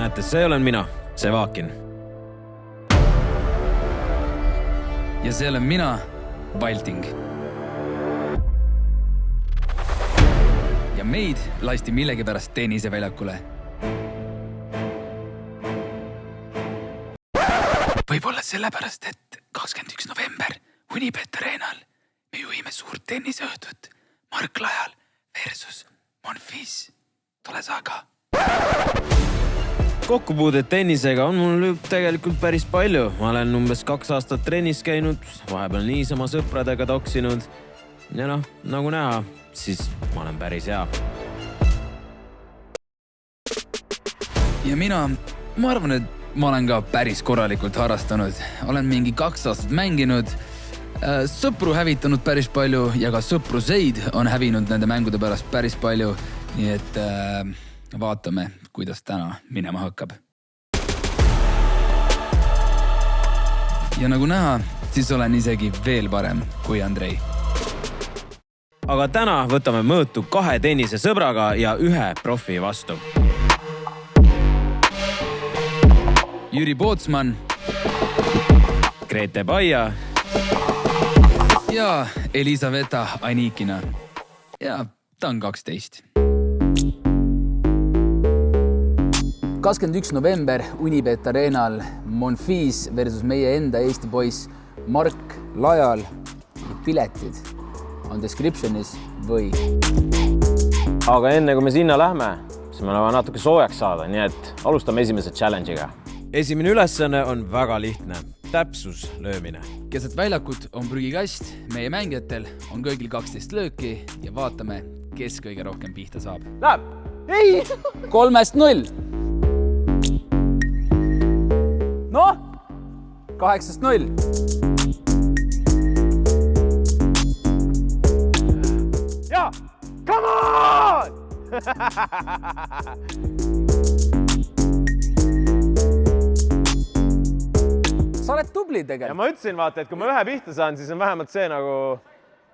näete, see olen mina, Sevakin. Ja see olen mina, Balting. Ja meid lasti millegipärast tenniseväljakule. Võib-olla sellepärast, et 21. november Unibet Arenal me juhime suurt tenniseõhtut Mark Lajal versus Monfils. Tule saga. Kokkupuudet tennisega on mul tegelikult päris palju. Ma olen umbes 2 aastat trennis käinud, vahepeal niisama sõpradega toksinud. Ja nagu näha, siis ma olen päris hea. Ja ma arvan, et ma olen ka päris korralikult harrastanud. Olen mingi 2 aastat mänginud, sõpru hävitanud päris palju ja ka sõpruseid on hävinud nende mängude pärast päris palju. Nii et vaatame, kuidas täna minema hakkab. Ja nagu näha, siis olen isegi veel parem kui Andrei. Aga täna võtame mõõtu 2 tennise sõbraga ja 1 profi vastu. Jüri Pootsman, Grete Baia ja Elisaveta Anikina. Ja ta on 12. 21. november Unibet Arenal Monfils versus meie enda Eesti poiss Mark Lajal. Piletid on descriptionis või. Aga enne kui me sinna lähme, siis me oleme natuke soojaks saada, nii et alustame esimese challenge'iga. Esimene ülesanne on väga lihtne. Täpsus löömine. Keset väljakut on prügikast, meie mängijatel on kõigil 12 lööki ja vaatame, kes kõige rohkem pihta saab. Läheb! Ei! 3-0. Noh, 8-0. Ja! Come on! Sa oled tubli tegelikult. Ja ma ütlesin, vaata, et kui ma 1 pihta saan, siis on vähemalt see nagu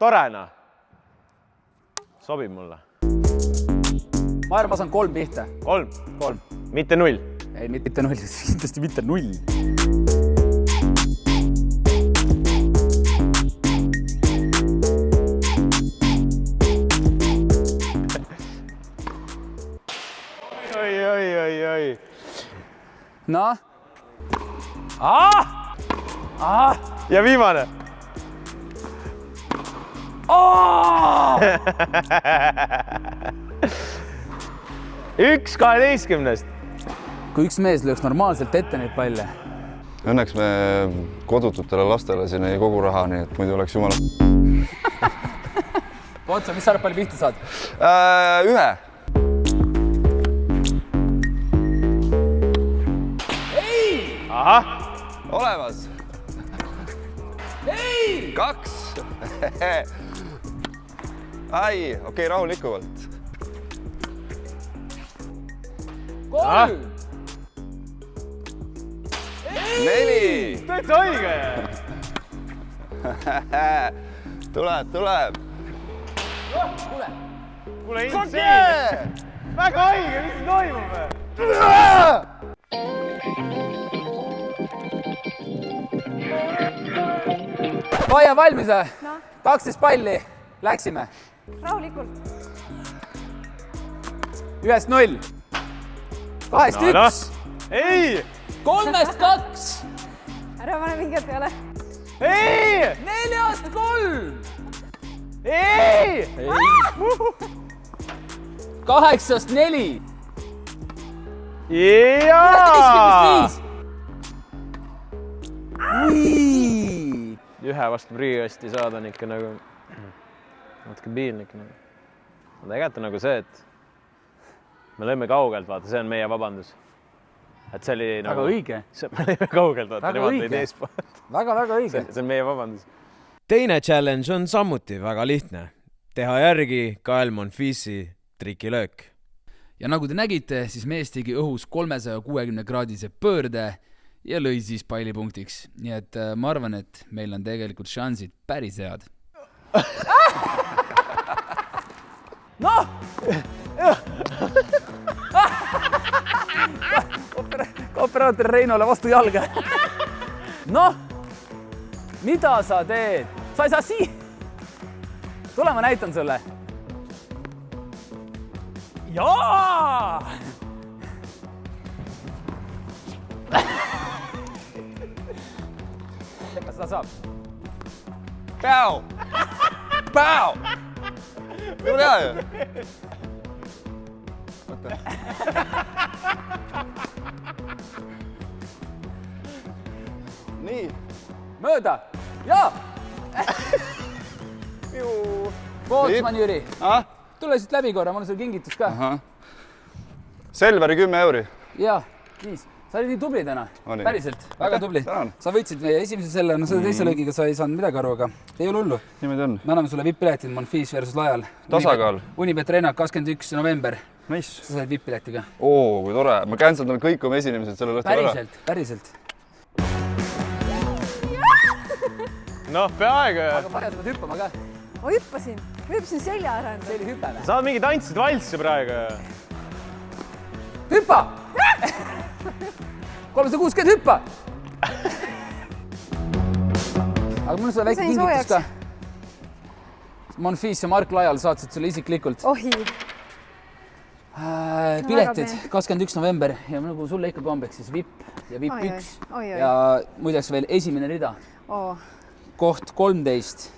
torena. Sobib mulle. Ma arvan, ma saan 3 pihta. 3. Mitte 0. Ei, mitte 0. Kindlasti mitte 0. Oi. Noh. Ja viimane. Üks 12. Kui üks mees lööks normaalselt ette neid palle. Õnneks me kodututele lastele siin ei kogu raha, nii et muidu oleks jumala... Otsa, mis sa arvad, palju pihta saad? 1. Ahah. Olemas. Ei! 2. Ai, okei, rahulikult. 3. 4. Täitsa õige. Tuleb. Kuule, insane. Väga õige, mis toimub? Vaia valmis või? 12 palli. Läksime. Rahulikult. 1-0. 2-1. Ei! 3-2. Ära pane mingi peale. Ei! 4-3. Ei! 8-4. Jaa! 15. Ühe vastu prügikasti saada on ikka nagu natuke piinlik. Tegelikult on nagu see, et me lõime kaugelt, vaata, see on meie vabandus. Et see oli nagu... Väga õige. Me lõime kaugelt, vaata, Väga õige. Väga õige. See on meie vabandus. Teine challenge on samuti väga lihtne. Teha järgi Kael Monfilsi trikilöök. Ja nagu te nägite, siis mees tegi õhus 360-kraadise pöörde ja lõi siis pallipunktiks. Nii et ma arvan, et meil on tegelikult šansid päris head. Noh! väravatele Reinole vastu jalga. Noh, mida sa teed? Sa ei saa siin. Tule, ma näitan sulle. Jaa! Kas ta saab? Päu! Päu! Ei ole hea ju. Nii. Mööda. Jaa! Pootsman Jüri. Tule siit läbi korra, mul on sul kingitus ka. Selveri 10 euri. Jaa, nii. Sa olid nii tubli täna. Päriselt, väga tubli. Sa võitsid meie esimese selle, no selle teise lõigiga sa ei saanud midagi aru, aga ei ole hullu. Niimoodi on. Me anname sulle VIP-piletid Monfils versus Lajal. Tasakaal. Unibet Renak 21. november. Nice. Sa said VIP-piletiga. Oo, kui tore. Ma canceldan kõik oma esinemised selle õhtul ära. Päriselt. Noh, peaaegu. Aga pane sa pead hüppama ka. Ma hüppasin selja ära. See oli hüpe. Saad mingi tantsisid valssi praegu. Hüppa! 360 hüppa! Aga mul on sulle väike kingitus ka. Monfils ja Mark Lajal saatsid sulle isiklikult. Ohi. Piletid 21. november ja nagu sulle ikka kombeks siis VIP ja VIP 1 ja muideks veel esimene rida. Koht 13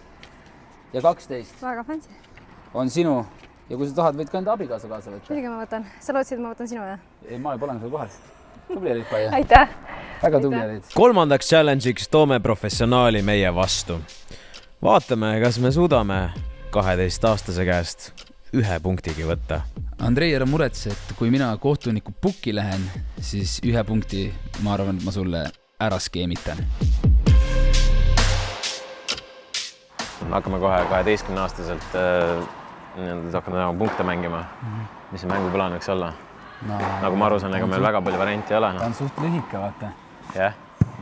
ja 12 väga fancy. On sinu ja kui sa tahad, võid ka enda abikaasa kaasa võtta. Muidugi ma võtan. Sa lootsid, ma võtan sinu, jah? Ei, ma pole sul kohal. Tubli olid, Paia. Aitäh! Väga tubli olid. Kolmandaks challenge'iks toome professionaali meie vastu. Vaatame, kas me suudame 12-aastase käest 1 punktigi võtta. Andrei, ära muretse, et kui mina kohtuniku pukki lähen, siis 1 punkti, ma arvan, et ma sulle ära skeemitan. Hakkame kohe 12-aastaselt hakkame punkte mängima. Mis see mänguplaan võiks olla? Nagu ma aru saan, ega meil väga palju varianti ei ole. Ta on suht lühike, vaata. Jah.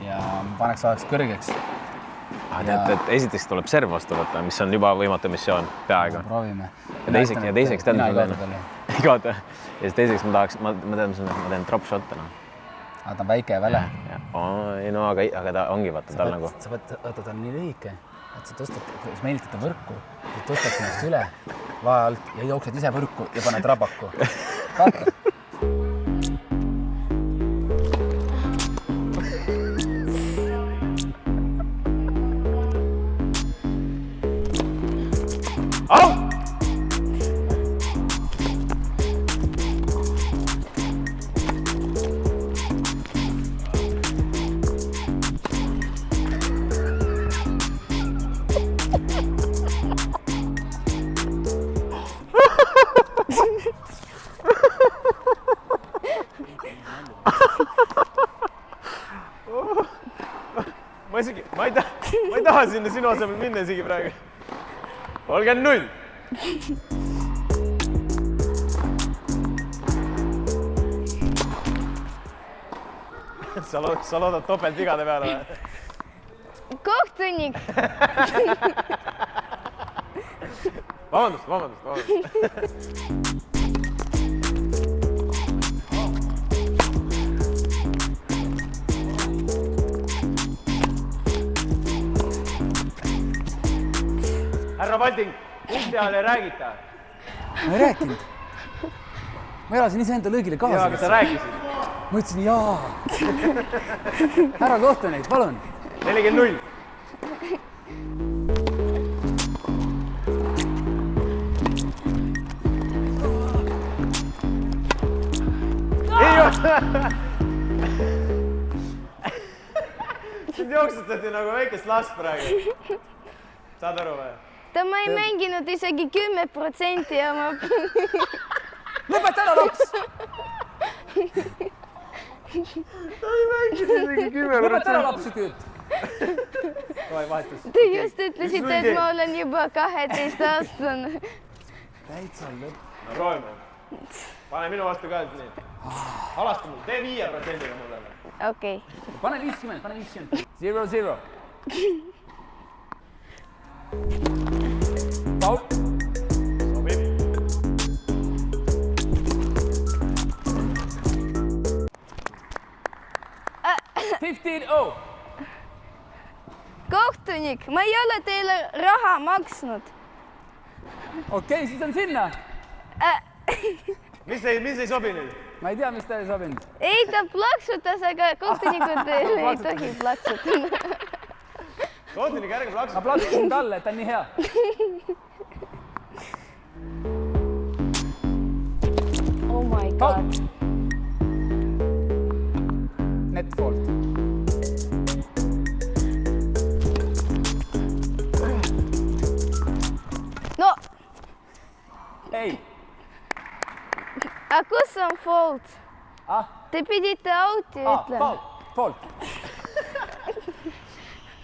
Ja paneks ajaks kõrgeks. Esiteks tuleb serv vastu võtta, mis on juba võimatu missioon peaaegu. Proovime. Ja teiseks tead, mis igata. Ja siis teiseks ma teen drop shot'e. Ta on väike ja väle. No aga ta ongi vaata tal nagu. Sa võtta, ta on nii lühike, et sa tõstad, meelitad võrku, tõstad ennast üle lae alt ja jooksed ise võrku ja paned rabaku. Vaata. Ma ei taha sinna sinu asemel minna isegi praegu. 30-0. Sa loodad topelt vigade peale või? Kohtunik. Vabandust. Härra Valding, ukse all ei räägita. Ma ei rääkinud. Ma elasin iseenda lõigile kaasa. Jaa, aga sa rääkisid. Ma ütlesin jaa. Härra kohtunik, palun. 40-0. Ei ole. Sind jooksutati nagu väikest last praegu. Saad aru või? Ma ei mänginud isegi 10% ja ma... Lõpeta ära, laps! Ta ei mänginud isegi 10%. Lõpeta ära, laps, küll! Te just ütlesite, et ma olen juba 12-aastane. Täitsa lõpp. No proovime. Pane minu vastu ka nii. Halasta mul, tee 5%-ga mulle. Okei. Pane 50, pane 50. 0-0. Paul. Sobib. 15-0. Kohtunik, ma ei ole teile raha maksnud. Okei, siis on sinna. mis ei sobi nüüd? Ma ei tea, mis ta ei sobinud. Ei, ta plaksutas, aga kohtunikud ei tohi plaksutada. Kohtunik, ärge plaksutada. Ma plaksutasin talle, et ta on nii hea. Oh my god. Net fault. No, Ei. aga kus on fault? Te pidite auti ütlema. Fault.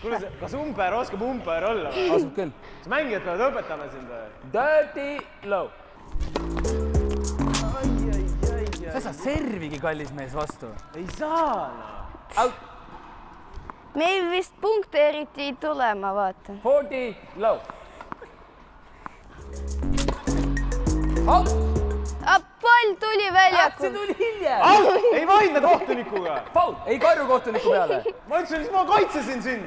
Kuule, kas umper oskab umper olla või? Asub küll. Kas mängijad peavad õpetama sind või? Dirty low. Sa saa servigi kallis mees vastu. Ei saa. Out. Meil vist punkte eriti ei tule, ma vaatan. 40 low. Out. Pall tuli See väljakul. tuli hiljem. Ei vaidle kohtunikuga. Faul. Ei karju kohtuniku peale. Ma ütlesin, et ma kaitsesin sind.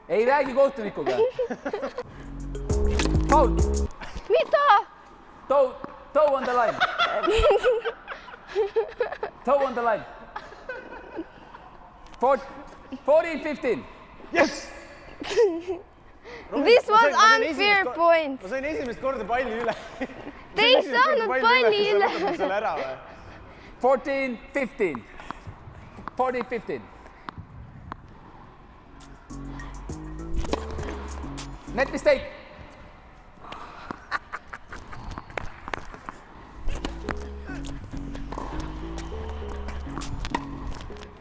Ei räägi kohtunikuga. Faul. Mida? Toe on the line. Toe on the line. 14-15. Yes! This was unfair point. Ma sain esimest korda palli üle. Te ei saanud palli üle. Selle ära või? 14-15. 14-15. Net mistake.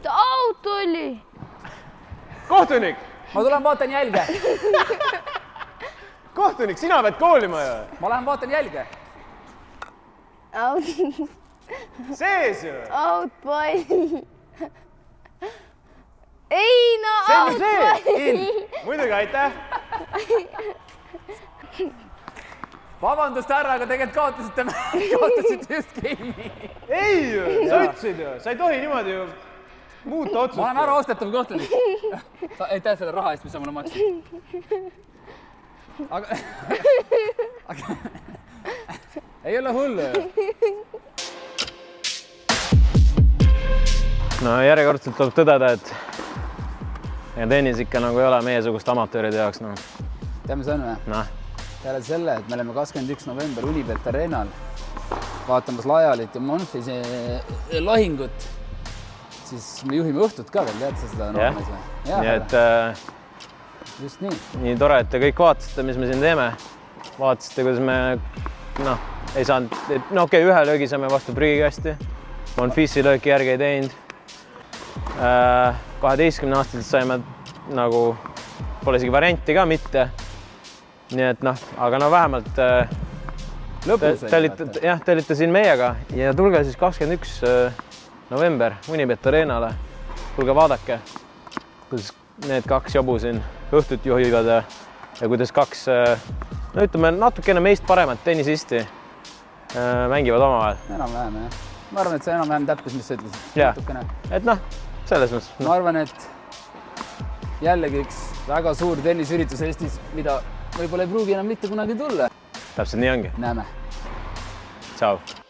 Ta out oli. Kohtunik! Ma tulen vaatan jälge. Kohtunik, sina pead koolima ju. Ma lähen vaatan jälge. Out, Sees ju. out pall. Ei no, See on out see. pall. Muidugi, aitäh. Vabandust, härra, aga tegelikult kaotasite just game'i. Ei ju, sa ütlesid ju. Sa ei tohi niimoodi ju muuta otsust. Ma olen ära ostetav kohtunik. Aitäh selle raha eest, mis sa mulle maksid. Aga ei ole hullu ju. No järjekordselt tuleb tõdeda, et tennis ikka nagu ei ole meiesugust amatööride jaoks. Tead, mis on või? Noh, Peale selle, et me oleme 21. november Unibet Arenal vaatamas Lajalit ja Monfise lahingut, siis me juhime õhtut ka veel, tead sa seda noomes või? nii et Just nii. nii tore, et te kõik vaatasite, mis me siin teeme. Vaatasite, kuidas me ei saanud, okei, ühe löögi saime vastu prügikasti. Monfisi lööki järgi ei teinud. 12-aastaselt saime nagu, pole isegi varianti ka mitte. Nii et aga vähemalt te olite siin meiega ja tulge siis 21. november Unibet Arenale. Tulge vaadake, kuidas need kaks jobu siin õhtut juhivad ja kuidas kaks, ütleme, natukene meist paremat tennisisti mängivad omavahel. Enam-vähem, jah. Ma arvan, et see enam-vähem täppis, mis sa ütlesid. Jah. Natukene. Et selles mõttes. Ma arvan, et jällegi üks väga suur tennisüritus Eestis, mida võib-olla ei pruugi enam mitte kunagi tulla. Täpselt nii ongi. Näeme. Tšau.